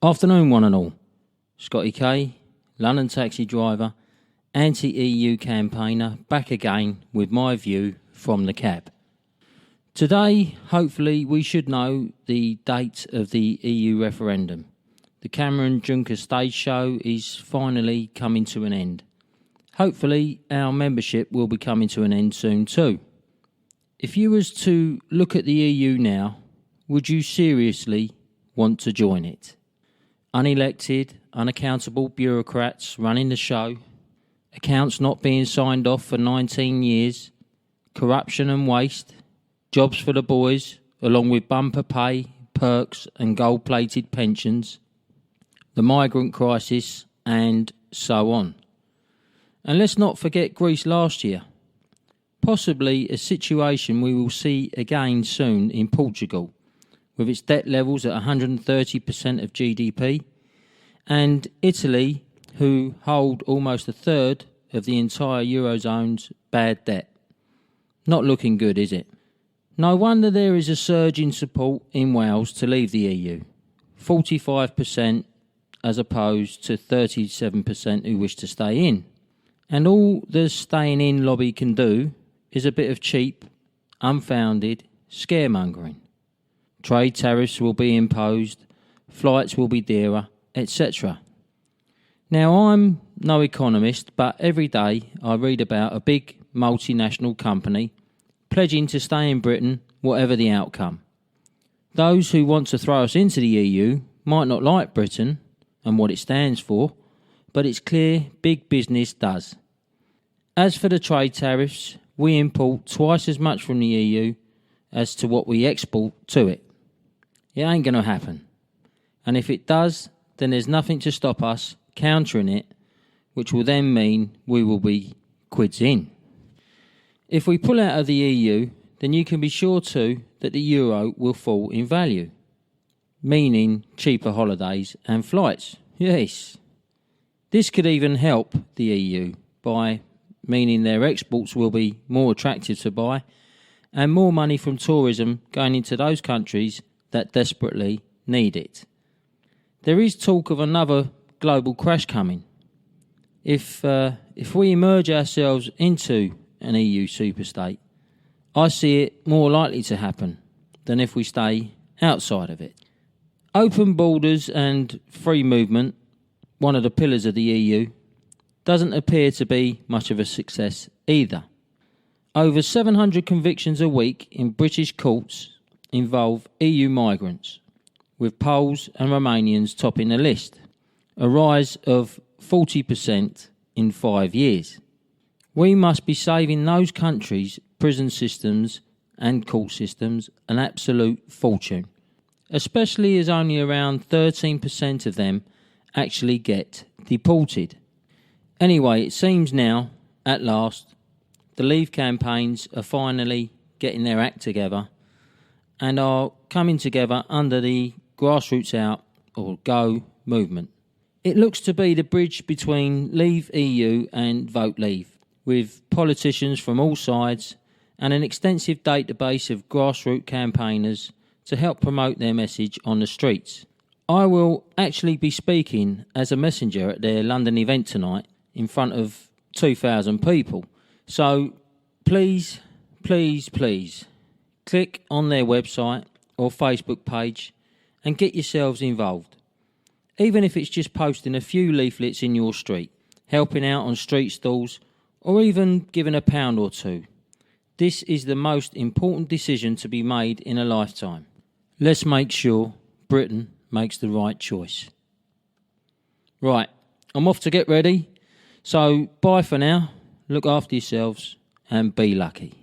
Afternoon one and all. Scottie K, London taxi driver, anti-EU campaigner, back again with my view from the cab. Today, hopefully, we should know the date of the EU referendum. The Cameron-Juncker stage show is finally coming to an end. Hopefully, our membership will be coming to an end soon too. If you was to look at the EU now, would you seriously want to join it? Unelected, unaccountable bureaucrats running the show, accounts not being signed off for 19 years, corruption and waste, jobs for the boys, along with bumper pay, perks and gold-plated pensions, the migrant crisis, and so on. And let's not forget Greece last year. Possibly a situation we will see again soon in Portugal, with its debt levels at 130% of GDP, and Italy, who hold almost a third of the entire Eurozone's bad debt. Not looking good, is it? No wonder there is a surge in support in Wales to leave the EU. 45% as opposed to 37% who wish to stay in. And all the staying in lobby can do is a bit of cheap, unfounded scaremongering. Trade tariffs will be imposed, flights will be dearer, etc. Now, I'm no economist, but every day I read about a big multinational company pledging to stay in Britain whatever the outcome. Those who want to throw us into the EU might not like Britain and what it stands for, but it's clear big business does. As for the trade tariffs, we import twice as much from the EU as to what we export to it. It ain't going to happen. And if it does, then there's nothing to stop us countering it, which will then mean we will be quids in. If we pull out of the EU, then you can be sure too that the euro will fall in value, meaning cheaper holidays and flights. Yes. This could even help the EU by meaning their exports will be more attractive to buy and more money from tourism going into those countries that desperately need it. There is talk of another global crash coming. If we emerge ourselves into an EU superstate, I see it more likely to happen than if we stay outside of it. Open borders and free movement, one of the pillars of the EU, doesn't appear to be much of a success either. Over 700 convictions a week in British courts involve EU migrants, with Poles and Romanians topping the list, a rise of 40% in 5 years. We must be saving those countries' prison systems and court systems an absolute fortune, especially as only around 13% of them actually get deported. Anyway, it seems now, at last, the Leave campaigns are finally getting their act together and are coming together under the Grassroots Out or Go movement. It looks to be the bridge between Leave EU and Vote Leave, with politicians from all sides and an extensive database of grassroots campaigners to help promote their message on the streets. I will actually be speaking as a messenger at their London event tonight in front of 2,000 people. So please, please, please, click on their website or Facebook page and get yourselves involved. Even if it's just posting a few leaflets in your street, helping out on street stalls, or even giving £1 or two. This is the most important decision to be made in a lifetime. Let's make sure Britain makes the right choice. Right, I'm off to get ready. So bye for now, look after yourselves and be lucky.